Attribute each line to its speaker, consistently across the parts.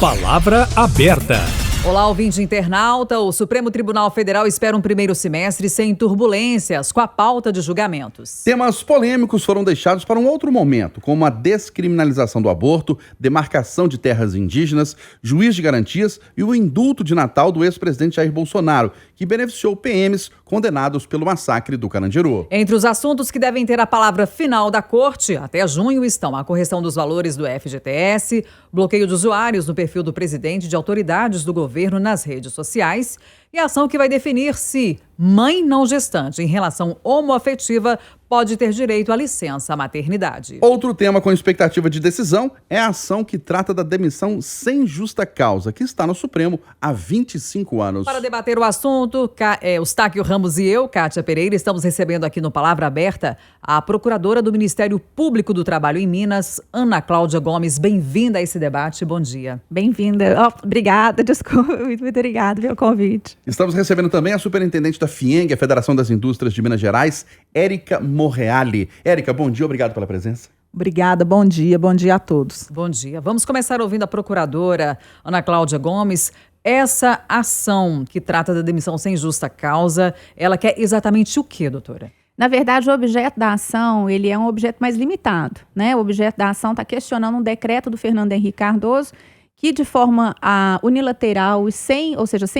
Speaker 1: Palavra aberta.
Speaker 2: Olá, ouvinte internauta. O Supremo Tribunal Federal espera um primeiro semestre sem turbulências com a pauta de julgamentos.
Speaker 3: Temas polêmicos foram deixados para um outro momento, como a descriminalização do aborto, demarcação de terras indígenas, juiz de garantias e o indulto de Natal do ex-presidente Jair Bolsonaro, que beneficiou PMs condenados pelo massacre do Carandiru.
Speaker 2: Entre os assuntos que devem ter a palavra final da Corte, até junho, estão a correção dos valores do FGTS, bloqueio de usuários no perfil do presidente de autoridades do governo nas redes sociais e a ação que vai definir se mãe não gestante em relação homoafetiva pode ter direito à licença maternidade.
Speaker 3: Outro tema com expectativa de decisão é a ação que trata da demissão sem justa causa, que está no Supremo há 25 anos.
Speaker 2: Para debater o assunto, Eustáquio Ramos e eu, Kátia Pereira, estamos recebendo aqui no Palavra Aberta a procuradora do Ministério Público do Trabalho em Minas, Ana Cláudia Gomes. Bem-vinda a esse debate. Bom dia.
Speaker 4: Bem-vinda. Obrigada, desculpa. Muito obrigada pelo convite.
Speaker 3: Estamos recebendo também a superintendente da FIENG, a Federação das Indústrias de Minas Gerais, Érica Morreale. Érica, bom dia, obrigado pela presença.
Speaker 4: Obrigada, bom dia a todos.
Speaker 2: Bom dia. Vamos começar ouvindo a procuradora Ana Cláudia Gomes. Essa ação que trata da demissão sem justa causa, ela quer exatamente o quê, doutora?
Speaker 4: Na verdade, o objeto da ação, ele é um objeto mais limitado, né? O objeto da ação está questionando um decreto do Fernando Henrique Cardoso que de forma unilateral e sem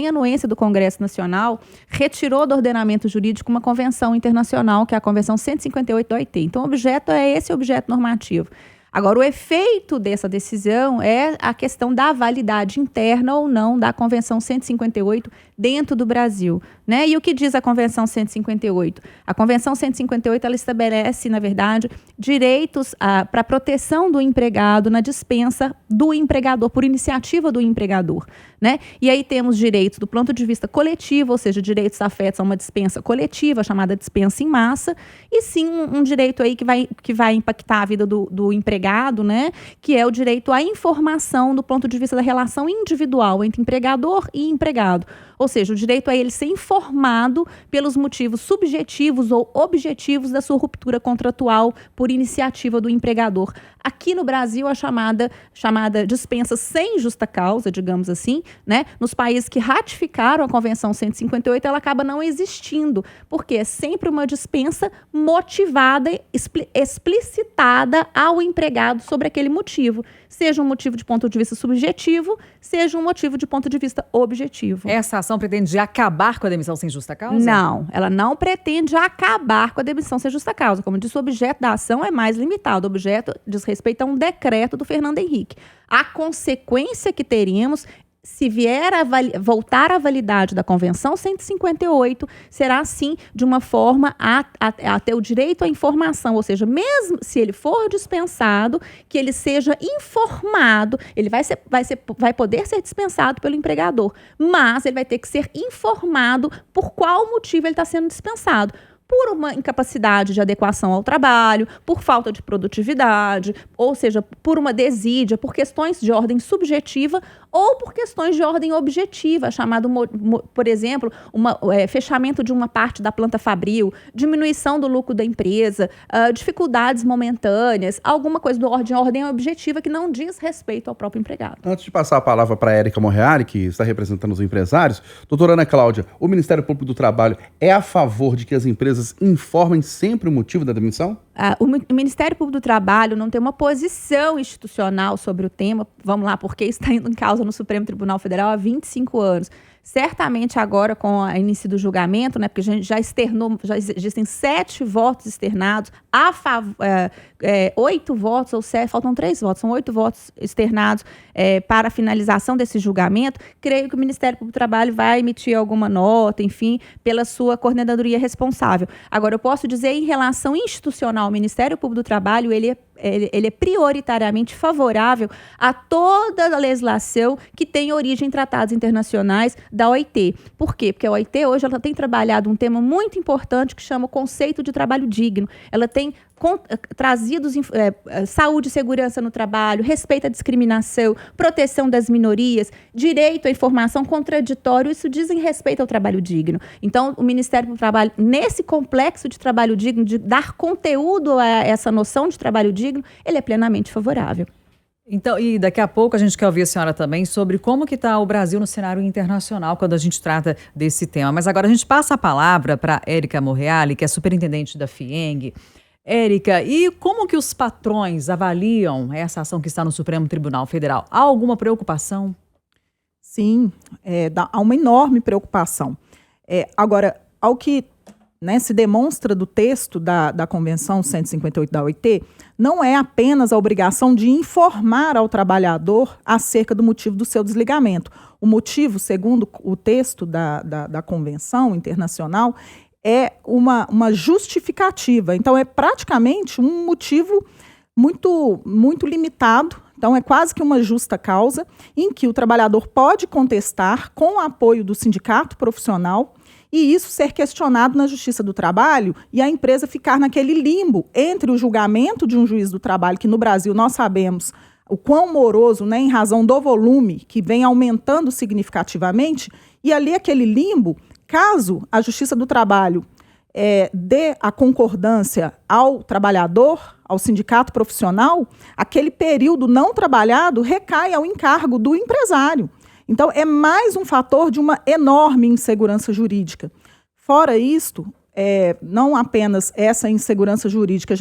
Speaker 4: anuência do Congresso Nacional, retirou do ordenamento jurídico uma convenção internacional, que é a Convenção 158 da OIT. Então, o objeto é esse objeto normativo. Agora, o efeito dessa decisão é a questão da validade interna ou não da Convenção 158 dentro do Brasil, né? E o que diz a Convenção 158? A Convenção 158, ela estabelece, na verdade, direitos para a proteção do empregado na dispensa do empregador, por iniciativa do empregador, né? E aí temos direitos do ponto de vista coletivo, ou seja, direitos afetos a uma dispensa coletiva, chamada dispensa em massa, e sim um direito aí que vai impactar a vida do empregado, né? Que é o direito à informação do ponto de vista da relação individual entre empregador e empregado. Ou seja, o direito a ele ser informado pelos motivos subjetivos ou objetivos da sua ruptura contratual por iniciativa do empregador. Aqui no Brasil, a chamada dispensa sem justa causa, digamos assim, né? Nos países que ratificaram a Convenção 158, ela acaba não existindo, porque é sempre uma dispensa motivada, explicitada ao empregado sobre aquele motivo. Seja um motivo de ponto de vista subjetivo, seja um motivo de ponto de vista objetivo.
Speaker 2: Essa ação pretende acabar com a demissão sem justa causa?
Speaker 4: Não, ela não pretende acabar com a demissão sem justa causa. Como disse, o objeto da ação é mais limitado. O objeto diz respeito a um decreto do Fernando Henrique. A consequência que teríamos, se vier voltar à validade da Convenção 158, será, sim, de uma forma a ter o direito à informação, ou seja, mesmo se ele for dispensado, que ele seja informado, ele vai poder ser dispensado pelo empregador, mas ele vai ter que ser informado por qual motivo ele está sendo dispensado. Por uma incapacidade de adequação ao trabalho, por falta de produtividade, ou seja, por uma desídia, por questões de ordem subjetiva ou por questões de ordem objetiva, chamado, por exemplo, fechamento de uma parte da planta fabril, diminuição do lucro da empresa, dificuldades momentâneas, alguma coisa de ordem objetiva que não diz respeito ao próprio empregado.
Speaker 3: Antes de passar a palavra para a Érica Morreale, que está representando os empresários, doutora Ana Cláudia, o Ministério Público do Trabalho é a favor de que as empresas informem sempre o motivo da demissão?
Speaker 4: O Ministério Público do Trabalho não tem uma posição institucional sobre o tema, vamos lá, porque está indo em causa no Supremo Tribunal Federal há 25 anos. Certamente agora, com o início do julgamento, né, porque a gente já existem 7 votos externados, 8 votos ou 7, faltam 3 votos, são 8 votos externados para a finalização desse julgamento. Creio que o Ministério Público do Trabalho vai emitir alguma nota, enfim, pela sua coordenadoria responsável. Agora, eu posso dizer, em relação institucional, o Ministério Público do Trabalho, ele é prioritariamente favorável a toda a legislação que tem origem em tratados internacionais da OIT. Por quê? Porque a OIT hoje ela tem trabalhado um tema muito importante que chama o conceito de trabalho digno. Ela tem trazido saúde e segurança no trabalho, respeito à discriminação, proteção das minorias, direito à informação contraditório, isso diz em respeito ao trabalho digno. Então, o Ministério do Trabalho, nesse complexo de trabalho digno, de dar conteúdo a essa noção de trabalho digno, ele é plenamente favorável.
Speaker 2: Então, e daqui a pouco a gente quer ouvir a senhora também sobre como que está o Brasil no cenário internacional quando a gente trata desse tema. Mas agora a gente passa a palavra para Érica Morreale, que é superintendente da FIENG. Érica, e como que os patrões avaliam essa ação que está no Supremo Tribunal Federal? Há alguma preocupação?
Speaker 1: Sim, há uma enorme preocupação. Agora, ao que se demonstra do texto da Convenção 158 da OIT, não é apenas a obrigação de informar ao trabalhador acerca do motivo do seu desligamento. O motivo, segundo o texto da Convenção Internacional, é uma justificativa. Então, é praticamente um motivo muito, muito limitado. Então, é quase que uma justa causa em que o trabalhador pode contestar com o apoio do sindicato profissional e isso ser questionado na Justiça do Trabalho e a empresa ficar naquele limbo entre o julgamento de um juiz do trabalho, que no Brasil nós sabemos o quão moroso, em razão do volume, que vem aumentando significativamente, e ali aquele limbo, caso a Justiça do Trabalho dê a concordância ao trabalhador, ao sindicato profissional, aquele período não trabalhado recai ao encargo do empresário. Então, é mais um fator de uma enorme insegurança jurídica. Fora isto, não apenas essa insegurança jurídica,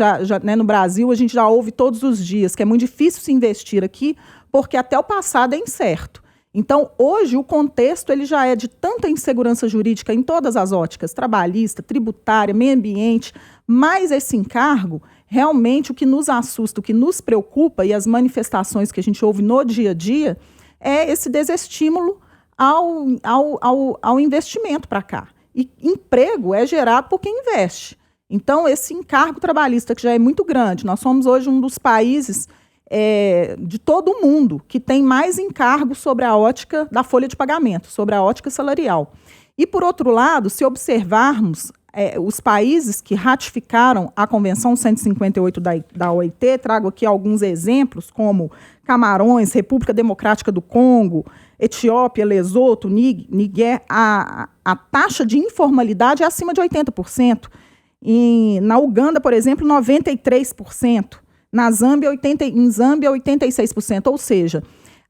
Speaker 1: no Brasil a gente já ouve todos os dias que é muito difícil se investir aqui, porque até o passado é incerto. Então, hoje, o contexto ele já é de tanta insegurança jurídica em todas as óticas, trabalhista, tributária, meio ambiente, mas esse encargo, realmente o que nos assusta, o que nos preocupa e as manifestações que a gente ouve no dia a dia, é esse desestímulo ao investimento para cá. E emprego é gerado por quem investe. Então, esse encargo trabalhista, que já é muito grande, nós somos hoje um dos países de todo o mundo que tem mais encargo sobre a ótica da folha de pagamento, sobre a ótica salarial. E, por outro lado, se observarmos os países que ratificaram a Convenção 158 da OIT, trago aqui alguns exemplos, como Camarões, República Democrática do Congo, Etiópia, Lesoto, Níger, a taxa de informalidade é acima de 80%. Na Uganda, por exemplo, 93%. Em Zâmbia, 86%. Ou seja,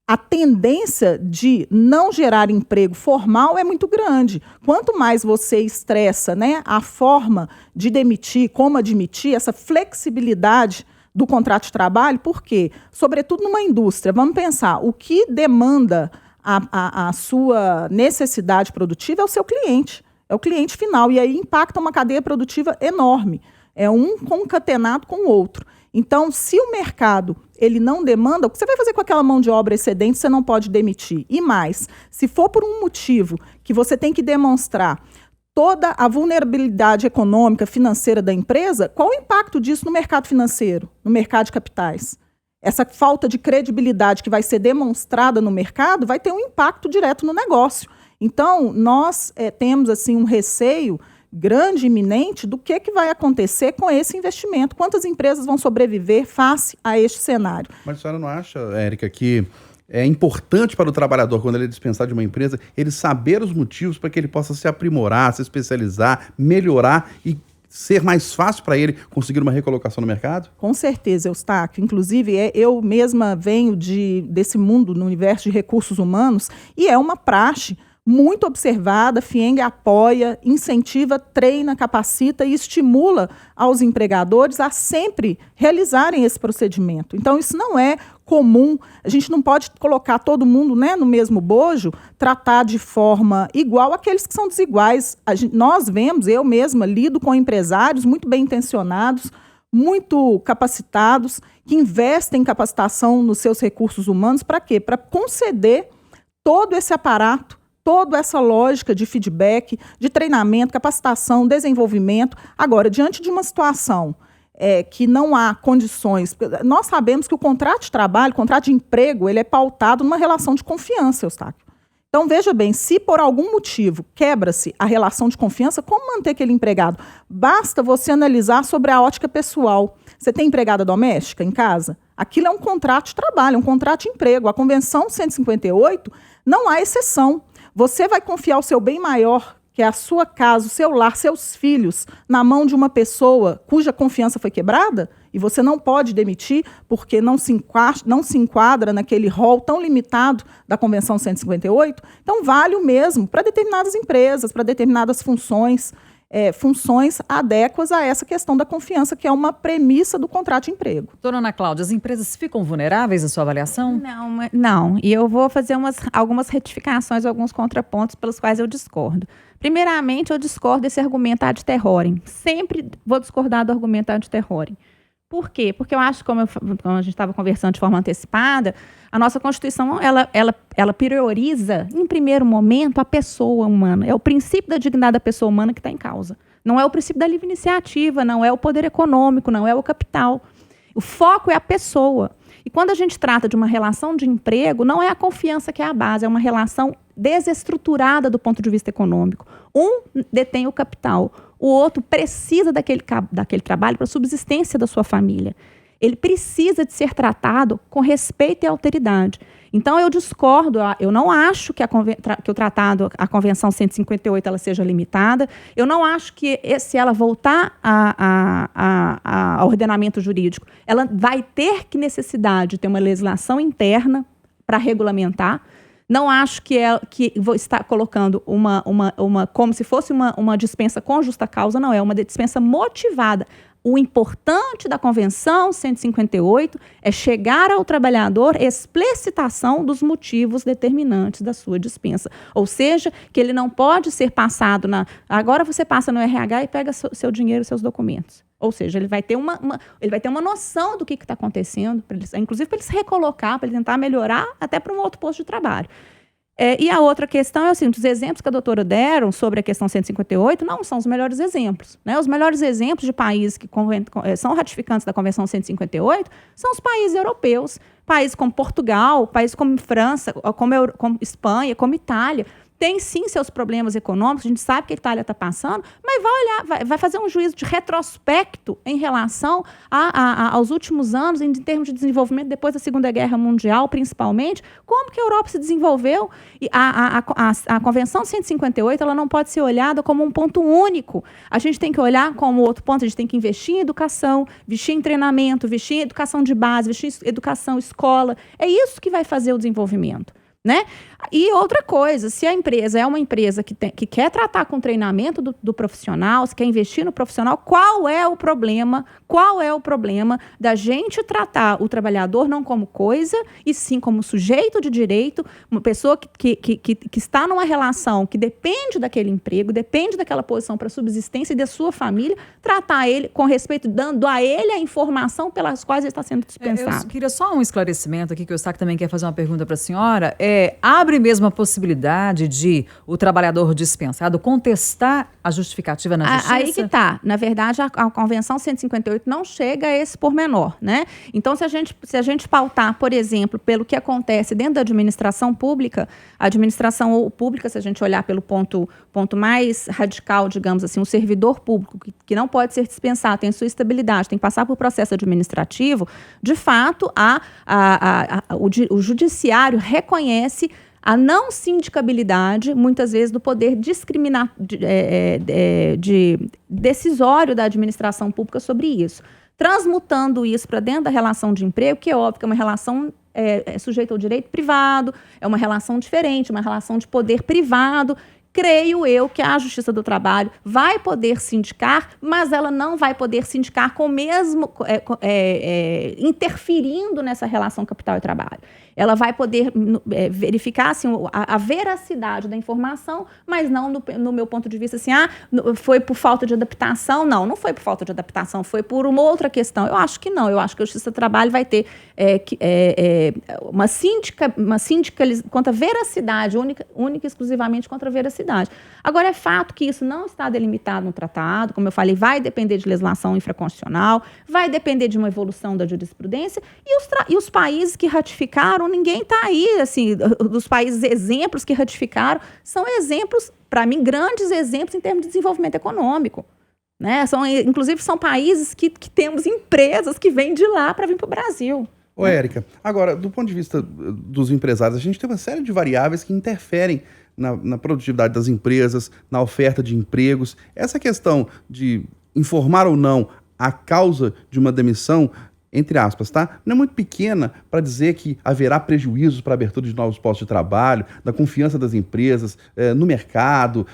Speaker 1: a tendência de não gerar emprego formal é muito grande. Quanto mais você estressa a forma de demitir, como admitir, essa flexibilidade do contrato de trabalho, por quê? Sobretudo numa indústria, vamos pensar, o que demanda a sua necessidade produtiva é o seu cliente, é o cliente final, e aí impacta uma cadeia produtiva enorme, é um concatenado com o outro. Então, se o mercado ele não demanda, o que você vai fazer com aquela mão de obra excedente, você não pode demitir. E mais, se for por um motivo que você tem que demonstrar toda a vulnerabilidade econômica, financeira da empresa, qual o impacto disso no mercado financeiro, no mercado de capitais? Essa falta de credibilidade que vai ser demonstrada no mercado vai ter um impacto direto no negócio. Então, nós temos assim, um receio grande, iminente, do que vai acontecer com esse investimento. Quantas empresas vão sobreviver face a este cenário?
Speaker 3: Mas a senhora não acha, Érica, que é importante para o trabalhador, quando ele é dispensado de uma empresa, ele saber os motivos para que ele possa se aprimorar, se especializar, melhorar e ser mais fácil para ele conseguir uma recolocação no mercado?
Speaker 1: Com certeza, Eustáquio. Inclusive, eu mesma venho desse mundo, no universo de recursos humanos, e é uma praxe muito observada. A FIENG apoia, incentiva, treina, capacita e estimula aos empregadores a sempre realizarem esse procedimento. Então, isso não é comum. A gente não pode colocar todo mundo no mesmo bojo, tratar de forma igual aqueles que são desiguais. Nós vemos, eu mesma lido com empresários muito bem intencionados, muito capacitados, que investem em capacitação nos seus recursos humanos. Para quê? Para conceder todo esse aparato, toda essa lógica de feedback, de treinamento, capacitação, desenvolvimento. Agora, diante de uma situação que não há condições, nós sabemos que o contrato de trabalho, o contrato de emprego, ele é pautado numa relação de confiança, Eustáquio. Então, veja bem, se por algum motivo quebra-se a relação de confiança, como manter aquele empregado? Basta você analisar sobre a ótica pessoal. Você tem empregada doméstica em casa? Aquilo é um contrato de trabalho, um contrato de emprego. A Convenção 158 não há exceção. Você vai confiar o seu bem maior, que é a sua casa, o seu lar, seus filhos, na mão de uma pessoa cuja confiança foi quebrada? e você não pode demitir porque não se enquadra naquele rol tão limitado da Convenção 158, então vale o mesmo para determinadas empresas, para determinadas funções, funções adequadas a essa questão da confiança, que é uma premissa do contrato de emprego.
Speaker 2: Dona Ana Cláudia, as empresas ficam vulneráveis na sua avaliação?
Speaker 4: Não. E eu vou fazer algumas retificações, alguns contrapontos pelos quais eu discordo. Primeiramente, eu discordo desse argumento ad terrorem. Sempre vou discordar do argumento ad terrorem. Por quê? Porque eu acho, como a gente estava conversando de forma antecipada, a nossa Constituição, ela prioriza, em primeiro momento, a pessoa humana. É o princípio da dignidade da pessoa humana que está em causa. Não é o princípio da livre iniciativa, não é o poder econômico, não é o capital. O foco é a pessoa. E quando a gente trata de uma relação de emprego, não é a confiança que é a base, é uma relação desestruturada do ponto de vista econômico. Um detém o capital, o outro precisa daquele trabalho para a subsistência da sua família. Ele precisa de ser tratado com respeito e alteridade. Então, eu discordo, eu não acho que o tratado, a Convenção 158, ela seja limitada. Eu não acho que, se ela voltar ao ordenamento jurídico, ela vai ter necessidade de ter uma legislação interna para regulamentar. Não acho que vou estar colocando como se fosse uma dispensa com justa causa, não, é uma dispensa motivada. O importante da Convenção 158 é chegar ao trabalhador explicitação dos motivos determinantes da sua dispensa. Ou seja, que ele não pode ser passado agora você passa no RH e pega seu dinheiro e seus documentos. Ou seja, ele vai ter uma noção do que está acontecendo, inclusive para ele se recolocar, para ele tentar melhorar até para um outro posto de trabalho. E a outra questão é os exemplos que a doutora deram sobre a questão 158 não são os melhores exemplos. Né? Os melhores exemplos de países que são ratificantes da Convenção 158 são os países europeus, países como Portugal, países como França, como Espanha, como Itália. Tem sim seus problemas econômicos, a gente sabe que a Itália está passando, mas vai fazer um juízo de retrospecto em relação aos últimos anos, em termos de desenvolvimento depois da Segunda Guerra Mundial, principalmente, como que a Europa se desenvolveu. E a Convenção 158 ela não pode ser olhada como um ponto único. A gente tem que olhar como outro ponto, a gente tem que investir em educação, investir em treinamento, investir em educação de base, investir em educação, escola. É isso que vai fazer o desenvolvimento. Né? E outra coisa, se a empresa é uma empresa que quer tratar com treinamento do profissional, se quer investir no profissional, qual é o problema da gente tratar o trabalhador não como coisa, e sim como sujeito de direito, uma pessoa que está numa relação que depende daquele emprego, depende daquela posição para subsistência e da sua família, tratar ele com respeito, dando a ele a informação pelas quais ele está sendo dispensado.
Speaker 2: Eu queria só um esclarecimento aqui, que o Eustáquio também quer fazer uma pergunta para a senhora. Abre mesmo a possibilidade de o trabalhador dispensado contestar a justificativa na justiça?
Speaker 4: Aí que está. Na verdade, a Convenção 158 não chega a esse pormenor, né? Então, se a gente pautar, por exemplo, pelo que acontece dentro da administração pública, a administração pública, se a gente olhar pelo ponto mais radical, digamos assim, um servidor público que não pode ser dispensado, tem sua estabilidade, tem que passar por processo administrativo, de fato, o judiciário reconhece a não sindicabilidade, muitas vezes, do poder decisório da administração pública sobre isso. Transmutando isso para dentro da relação de emprego, que é óbvio que é uma relação sujeita ao direito privado, é uma relação diferente, uma relação de poder privado. Creio eu que a Justiça do Trabalho vai poder sindicar, mas ela não vai poder sindicar com o mesmo interferindo nessa relação capital e trabalho. Ela vai poder verificar assim, a veracidade da informação, mas não no meu ponto de vista assim, foi por falta de adaptação. Não foi por falta de adaptação, foi por uma outra questão. Eu acho que não, eu acho que a Justiça do Trabalho vai ter uma sindicalização contra a veracidade, única e exclusivamente contra a veracidade. Agora, é fato que isso não está delimitado no tratado, como eu falei, vai depender de legislação infraconstitucional, vai depender de uma evolução da jurisprudência, e os países que ratificaram, ninguém está aí, assim, dos países exemplos que ratificaram, são exemplos, para mim, grandes exemplos em termos de desenvolvimento econômico. Né? Inclusive, são países que temos empresas que vêm de lá para vir para o Brasil.
Speaker 3: Ô, Érica, agora, do ponto de vista dos empresários, a gente tem uma série de variáveis que interferem na produtividade das empresas, na oferta de empregos. Essa questão de informar ou não a causa de uma demissão, entre aspas, tá? Não é muito pequena para dizer que haverá prejuízos para a abertura de novos postos de trabalho, da confiança das empresas no mercado,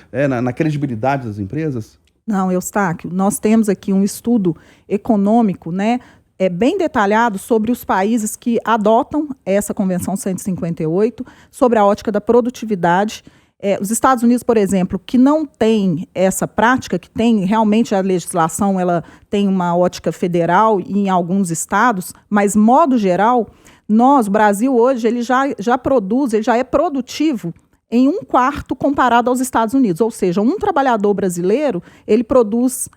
Speaker 3: na credibilidade das empresas?
Speaker 1: Não, Eustáquio, nós temos aqui um estudo econômico, né, bem detalhado sobre os países que adotam essa Convenção 158, sobre a ótica da produtividade. Os Estados Unidos, por exemplo, que não tem essa prática, que tem realmente a legislação, ela tem uma ótica federal em alguns estados, mas, modo geral, o Brasil hoje, ele já produz, ele já é produtivo em 1/4 comparado aos Estados Unidos. Ou seja, um trabalhador brasileiro, ele produz...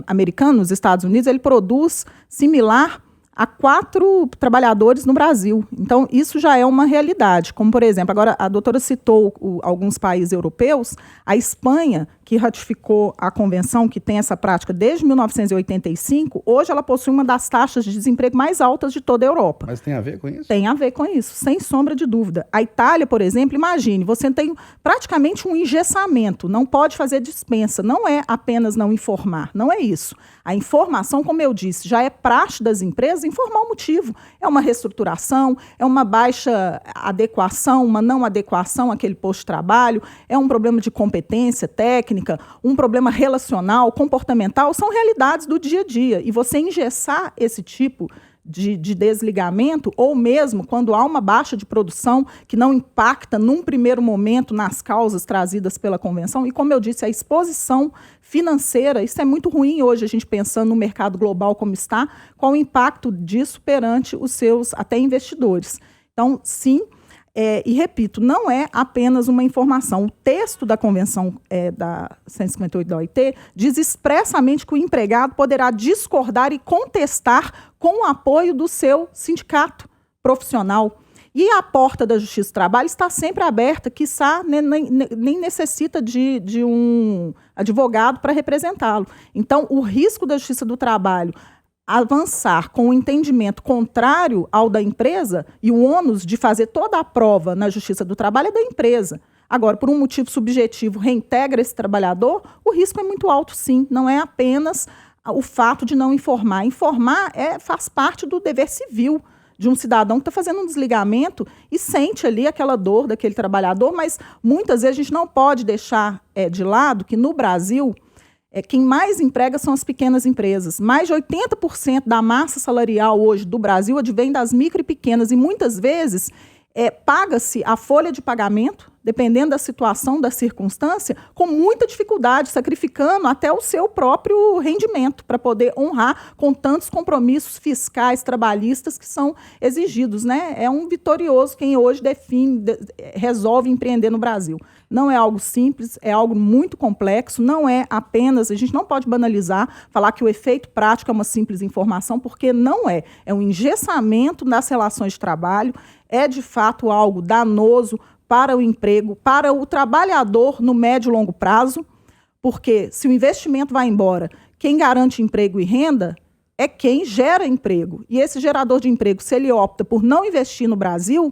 Speaker 1: americano nos Estados Unidos, ele produz similar a 4 trabalhadores no Brasil. Então, isso já é uma realidade. Como, por exemplo, agora a doutora citou alguns países europeus, a Espanha, que ratificou a convenção, que tem essa prática desde 1985, hoje ela possui uma das taxas de desemprego mais altas de toda a Europa.
Speaker 3: Mas tem a ver com isso?
Speaker 1: Tem a ver com isso, sem sombra de dúvida. A Itália, por exemplo, imagine, você tem praticamente um engessamento, não pode fazer dispensa, não é apenas não informar, não é isso. A informação, como eu disse, já é praxe das empresas informar o motivo. É uma reestruturação, é uma baixa adequação, uma não adequação àquele posto de trabalho, é um problema de competência técnica, um problema relacional, comportamental, são realidades do dia a dia. E você engessar esse tipo de desligamento, ou mesmo quando há uma baixa de produção que não impacta num primeiro momento nas causas trazidas pela convenção, e como eu disse, a exposição financeira, isso é muito ruim hoje, a gente pensando no mercado global como está, qual o impacto disso perante os seus até investidores. Então, sim, e repito, não é apenas uma informação. O texto da Convenção da 158 da OIT diz expressamente que o empregado poderá discordar e contestar com o apoio do seu sindicato profissional. E a porta da Justiça do Trabalho está sempre aberta, quiçá nem necessita de um advogado para representá-lo. Então, o risco da Justiça do Trabalho avançar com um entendimento contrário ao da empresa e o ônus de fazer toda a prova na Justiça do Trabalho é da empresa. Agora, por um motivo subjetivo, reintegra esse trabalhador, o risco é muito alto, sim. Não é apenas o fato de não informar. Informar faz parte do dever civil de um cidadão que está fazendo um desligamento e sente ali aquela dor daquele trabalhador, mas muitas vezes a gente não pode deixar de lado que no Brasil... quem mais emprega são as pequenas empresas. Mais de 80% da massa salarial hoje do Brasil advém das micro e pequenas, e muitas vezes paga-se a folha de pagamento, dependendo da situação, da circunstância, com muita dificuldade, sacrificando até o seu próprio rendimento para poder honrar com tantos compromissos fiscais, trabalhistas que são exigidos, né? É um vitorioso quem hoje resolve empreender no Brasil. Não é algo simples, é algo muito complexo, não é apenas, a gente não pode banalizar, falar que o efeito prático é uma simples informação, porque não é. É um engessamento das relações de trabalho, é de fato algo danoso para o emprego, para o trabalhador no médio e longo prazo, porque se o investimento vai embora, quem garante emprego e renda é quem gera emprego. E esse gerador de emprego, se ele opta por não investir no Brasil,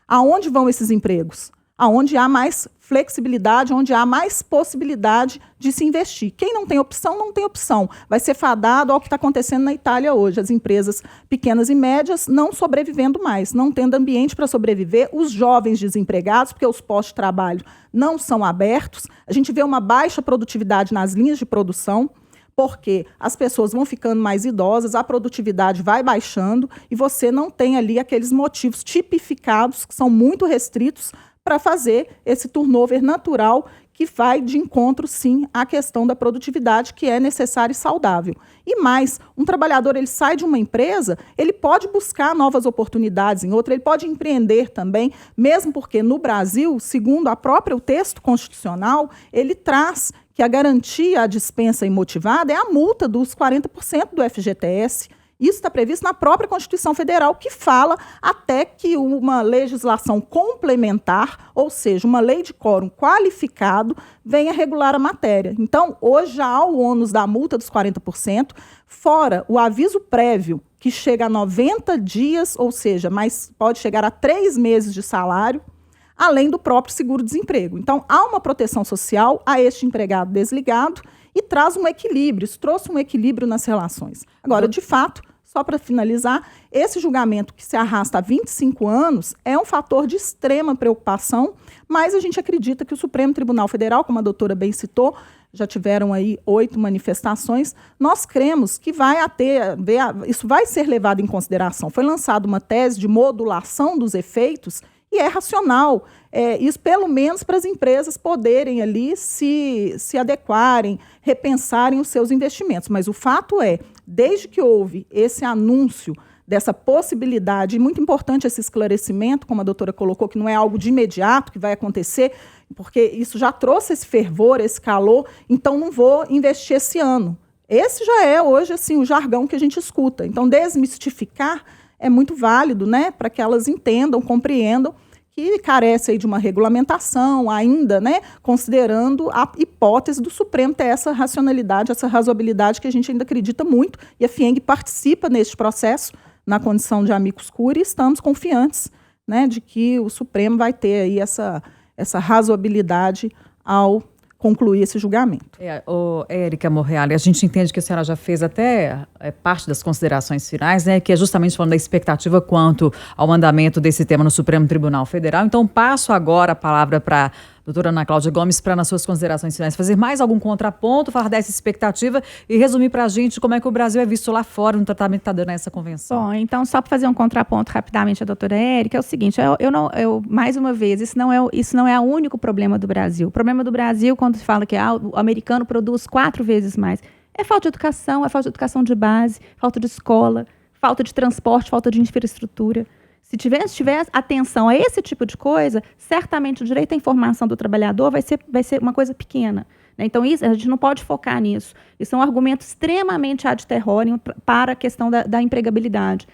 Speaker 1: aonde vão esses empregos? Aonde há mais flexibilidade, onde há mais possibilidade de se investir. Quem não tem opção, não tem opção. Vai ser fadado ao que está acontecendo na Itália hoje. As empresas pequenas e médias não sobrevivendo mais, não tendo ambiente para sobreviver, os jovens desempregados, porque os postos de trabalho não são abertos. A gente vê uma baixa produtividade nas linhas de produção, porque as pessoas vão ficando mais idosas, a produtividade vai baixando e você não tem ali aqueles motivos tipificados, que são muito restritos, para fazer esse turnover natural que vai de encontro, sim, à questão da produtividade, que é necessária e saudável. E mais, um trabalhador, ele sai de uma empresa, ele pode buscar novas oportunidades em outra, ele pode empreender também, mesmo porque no Brasil, segundo o texto constitucional, ele traz que a garantia à dispensa imotivada é a multa dos 40% do FGTS. Isso está previsto na própria Constituição Federal, que fala até que uma legislação complementar, ou seja, uma lei de quórum qualificado, venha regular a matéria. Então, hoje já há o ônus da multa dos 40%, fora o aviso prévio, que chega a 90 dias, ou seja, mas pode chegar a 3 meses de salário, além do próprio seguro-desemprego. Então, há uma proteção social a este empregado desligado e traz um equilíbrio, isso trouxe um equilíbrio nas relações. Agora, de fato, só para finalizar, esse julgamento que se arrasta há 25 anos é um fator de extrema preocupação, mas a gente acredita que o Supremo Tribunal Federal, como a doutora bem citou, já tiveram aí 8 manifestações, nós cremos que isso vai ser levado em consideração. Foi lançada uma tese de modulação dos efeitos e é racional, isso pelo menos para as empresas poderem ali se adequarem, repensarem os seus investimentos. Mas o fato é, desde que houve esse anúncio dessa possibilidade, e muito importante esse esclarecimento, como a doutora colocou, que não é algo de imediato que vai acontecer, porque isso já trouxe esse fervor, esse calor, então não vou investir esse ano. Esse já é hoje assim, o jargão que a gente escuta. Então, desmistificar é muito válido, né, para que elas entendam, compreendam que carece aí de uma regulamentação ainda, né, considerando a hipótese do Supremo ter essa racionalidade, essa razoabilidade que a gente ainda acredita muito, e a FIENG participa neste processo na condição de amicus curiae, e estamos confiantes, né, de que o Supremo vai ter aí essa razoabilidade ao concluir esse julgamento.
Speaker 2: Érica Morreale, a gente entende que a senhora já fez até parte das considerações finais, né, que é justamente falando da expectativa quanto ao andamento desse tema no Supremo Tribunal Federal. Então, passo agora a palavra para a doutora Ana Cláudia Gomes para, nas suas considerações finais, fazer mais algum contraponto, falar dessa expectativa e resumir para a gente como é que o Brasil é visto lá fora no tratamento que está dando a essa convenção.
Speaker 4: Bom, então, só para fazer um contraponto rapidamente à doutora Érica, é o seguinte, mais uma vez, isso não é o único problema do Brasil. O problema do Brasil, quando se fala que o americano produz 4 vezes mais, é falta de educação de base, falta de escola, falta de transporte, falta de infraestrutura. Se tiver atenção a esse tipo de coisa, certamente o direito à informação do trabalhador vai ser uma coisa pequena, né? Então, a gente não pode focar nisso. Isso é um argumento extremamente ad terrorem para a questão da empregabilidade.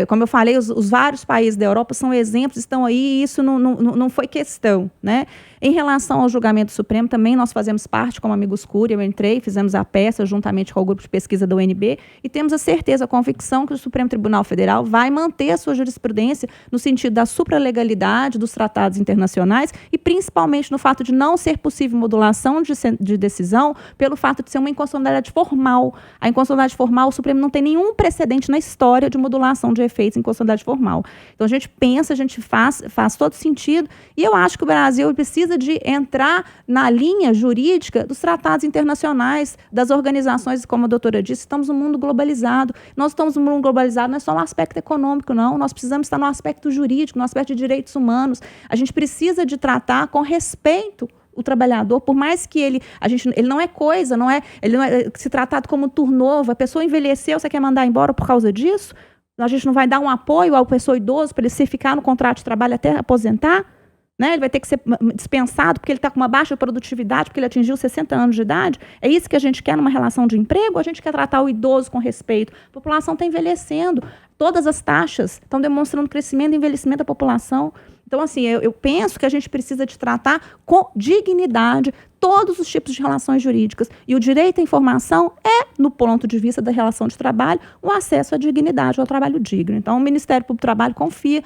Speaker 4: Como eu falei, os vários países da Europa são exemplos, estão aí, e isso não foi questão, né? Em relação ao julgamento Supremo, também nós fazemos parte, como amigos curiae, eu entrei, fizemos a peça juntamente com o grupo de pesquisa da UNB, e temos a certeza, a convicção que o Supremo Tribunal Federal vai manter a sua jurisprudência no sentido da supralegalidade dos tratados internacionais e principalmente no fato de não ser possível modulação de decisão pelo fato de ser uma inconstitucionalidade formal. A inconstitucionalidade formal, o Supremo não tem nenhum precedente na história de modulação de efeitos em inconstitucionalidade formal. Então, a gente pensa, a gente faz todo sentido, e eu acho que o Brasil precisa de entrar na linha jurídica dos tratados internacionais, das organizações, como a doutora disse, estamos num mundo globalizado. Nós estamos num mundo globalizado não é só no aspecto econômico, não. Nós precisamos estar no aspecto jurídico, no aspecto de direitos humanos. A gente precisa de tratar com respeito o trabalhador, por mais que ele não é coisa, ele não é se tratado como turnover, a pessoa envelheceu, você quer mandar embora por causa disso? A gente não vai dar um apoio à pessoa idosa para ele ficar no contrato de trabalho até aposentar? Né? Ele vai ter que ser dispensado porque ele está com uma baixa produtividade, porque ele atingiu 60 anos de idade. É isso que a gente quer numa relação de emprego? Ou a gente quer tratar o idoso com respeito? A população está envelhecendo. Todas as taxas estão demonstrando crescimento e envelhecimento da população. Então, assim, eu penso que a gente precisa de tratar com dignidade todos os tipos de relações jurídicas. E o direito à informação é, no ponto de vista da relação de trabalho, um acesso à dignidade, ao trabalho digno. Então, o Ministério Público do Trabalho confia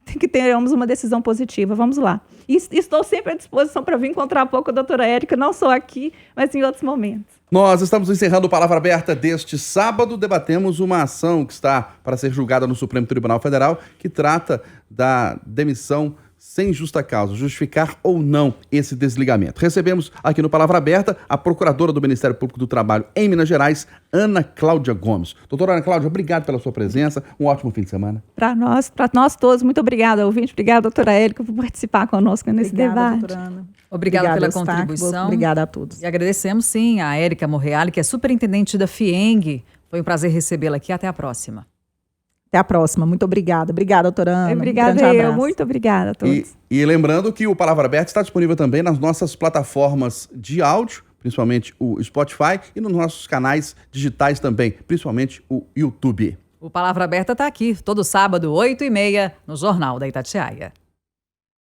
Speaker 4: que teremos uma decisão positiva. Vamos lá. E estou sempre à disposição para vir encontrar pouco a doutora Érica, não só aqui, mas em outros momentos.
Speaker 3: Nós estamos encerrando o Palavra Aberta deste sábado. Debatemos uma ação que está para ser julgada no Supremo Tribunal Federal, que trata da demissão sem justa causa, justificar ou não esse desligamento. Recebemos aqui no Palavra Aberta a procuradora do Ministério Público do Trabalho em Minas Gerais, Ana Cláudia Gomes. Doutora Ana Cláudia, obrigado pela sua presença. Um ótimo fim de semana.
Speaker 4: Para nós todos, muito obrigada, ouvinte. Obrigada, doutora Érica, por participar conosco nesse debate.
Speaker 1: Doutora Ana.
Speaker 2: Obrigada pela contribuição.
Speaker 1: Obrigada a todos.
Speaker 2: E agradecemos, sim, a Érica Morreale, que é superintendente da FIENG. Foi um prazer recebê-la aqui. Até a próxima.
Speaker 1: Até a próxima. Muito obrigada. Obrigada, doutora Ana.
Speaker 4: Obrigada, muito obrigada a todos.
Speaker 3: E lembrando que o Palavra Aberta está disponível também nas nossas plataformas de áudio, principalmente o Spotify, e nos nossos canais digitais também, principalmente o YouTube.
Speaker 2: O Palavra Aberta está aqui, todo sábado, 8h30, no Jornal da Itatiaia.